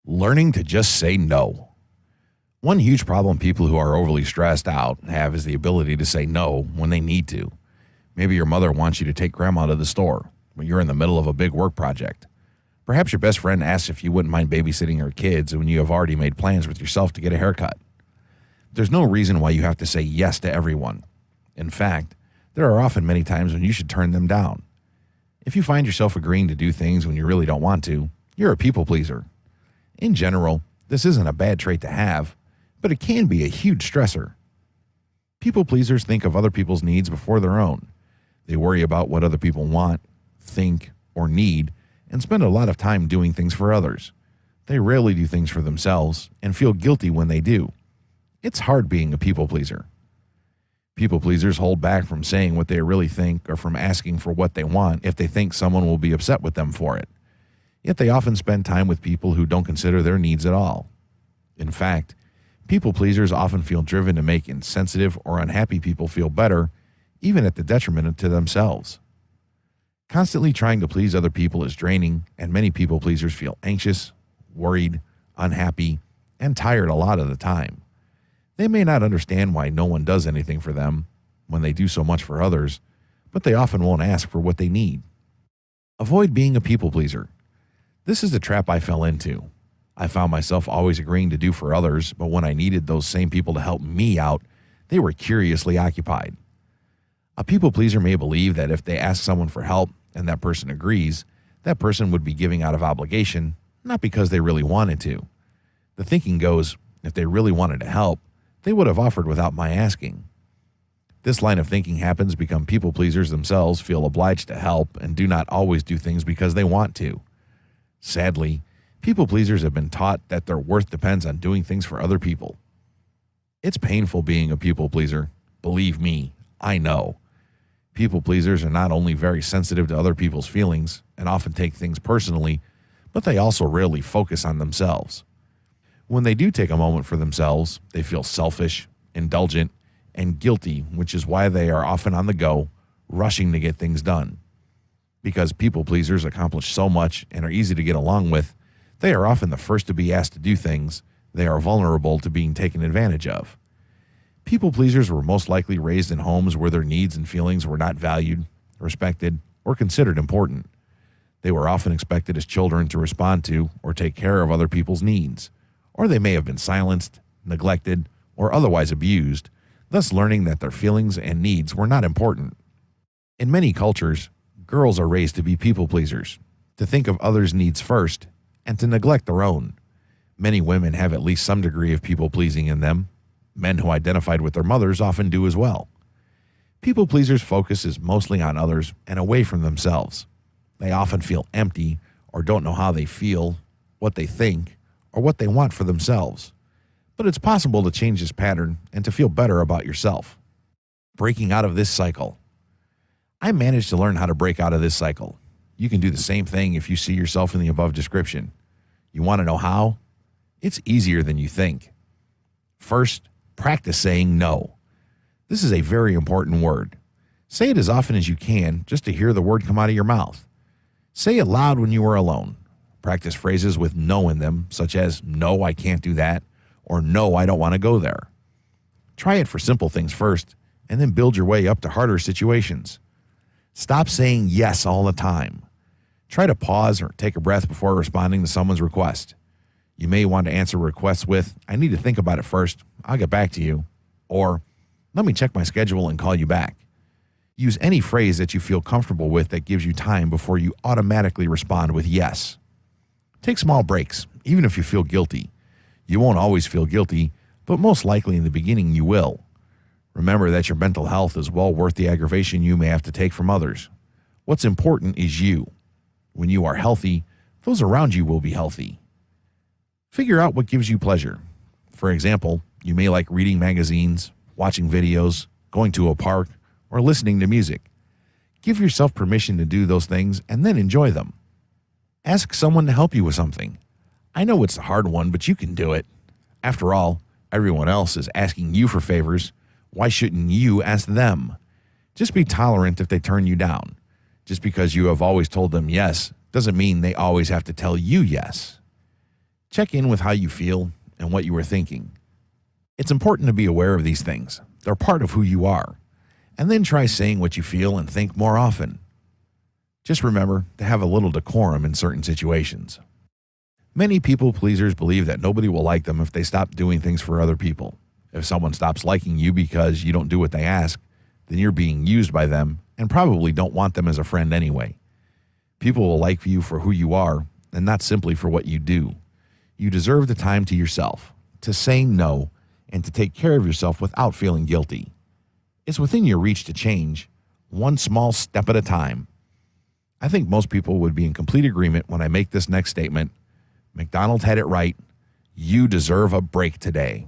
Learning to just say no. One huge problem people who are overly stressed out have is the ability to say no when they need to. Maybe your mother wants you to take grandma to the store, but you're in the middle of a big work project. Perhaps your best friend asks if you wouldn't mind babysitting her kids when you have already made plans with yourself to get a haircut. There's no reason why you have to say yes to everyone. In fact, there are often many times when you should turn them down. If you find yourself agreeing to do things when you really don't want to, you're a people pleaser. In general, this isn't a bad trait to have, but it can be a huge stressor. People pleasers think of other people's needs before their own. They worry about what other people want, think, or need, and spend a lot of time doing things for others. They rarely do things for themselves and feel guilty when they do. It's hard being a people pleaser. People pleasers hold back from saying what they really think or from asking for what they want if they think someone will be upset with them for it. Yet they often spend time with people who don't consider their needs at all. In fact, people pleasers often feel driven to make insensitive or unhappy people feel better, even at the detriment to themselves. Constantly trying to please other people is draining, and many people pleasers feel anxious, worried, unhappy, and tired a lot of the time. They may not understand why no one does anything for them when they do so much for others, but they often won't ask for what they need. Avoid being a people pleaser. This is the trap I fell into. I found myself always agreeing to do for others, but when I needed those same people to help me out, they were curiously occupied. A people pleaser may believe that if they ask someone for help and that person agrees, that person would be giving out of obligation, not because they really wanted to. The thinking goes, if they really wanted to help, they would have offered without my asking. This line of thinking happens because people pleasers themselves feel obliged to help and do not always do things because they want to. Sadly, people pleasers have been taught that their worth depends on doing things for other people. It's painful being a people pleaser. Believe me, I know. People pleasers are not only very sensitive to other people's feelings and often take things personally, but they also rarely focus on themselves. When they do take a moment for themselves, they feel selfish, indulgent, and guilty, which is why they are often on the go, rushing to get things done. Because people pleasers accomplish so much and are easy to get along with, they are often the first to be asked to do things. They are vulnerable to being taken advantage of. People pleasers were most likely raised in homes where their needs and feelings were not valued, respected, or considered important. They were often expected as children to respond to or take care of other people's needs, or they may have been silenced, neglected, or otherwise abused, thus learning that their feelings and needs were not important. In many cultures, girls are raised to be people pleasers, to think of others' needs first, and to neglect their own. Many women have at least some degree of people pleasing in them. Men who identified with their mothers often do as well. People pleasers' focus is mostly on others and away from themselves. They often feel empty or don't know how they feel, what they think, or what they want for themselves. But it's possible to change this pattern and to feel better about yourself. Breaking out of this cycle. I managed to learn how to break out of this cycle. You can do the same thing if you see yourself in the above description. You want to know how? It's easier than you think. First, practice saying no. This is a very important word. Say it as often as you can just to hear the word come out of your mouth. Say it loud when you are alone. Practice phrases with no in them, such as, no, I can't do that, or no, I don't want to go there. Try it for simple things first, and then build your way up to harder situations. Stop saying yes all the time. Try to pause or take a breath before responding to someone's request. You may want to answer requests with, I need to think about it first, I'll get back to you, or let me check my schedule and call you back. Use any phrase that you feel comfortable with that gives you time before you automatically respond with yes. Take small breaks, even if you feel guilty. You won't always feel guilty, but most likely in the beginning you will. Remember that your mental health is well worth the aggravation you may have to take from others. What's important is you. When you are healthy, those around you will be healthy. Figure out what gives you pleasure. For example, you may like reading magazines, watching videos, going to a park, or listening to music. Give yourself permission to do those things and then enjoy them. Ask someone to help you with something. I know it's a hard one, but you can do it. After all, everyone else is asking you for favors. Why shouldn't you ask them? Just be tolerant if they turn you down. Just because you have always told them yes doesn't mean they always have to tell you yes. Check in with how you feel and what you were thinking. It's important to be aware of these things. They're part of who you are. And then try saying what you feel and think more often. Just remember to have a little decorum in certain situations. Many people pleasers believe that nobody will like them if they stop doing things for other people. If someone stops liking you because you don't do what they ask, then you're being used by them and probably don't want them as a friend anyway. People will like you for who you are and not simply for what you do. You deserve the time to yourself, to say no, and to take care of yourself without feeling guilty. It's within your reach to change, one small step at a time. I think most people would be in complete agreement when I make this next statement. McDonald's had it right. You deserve a break today.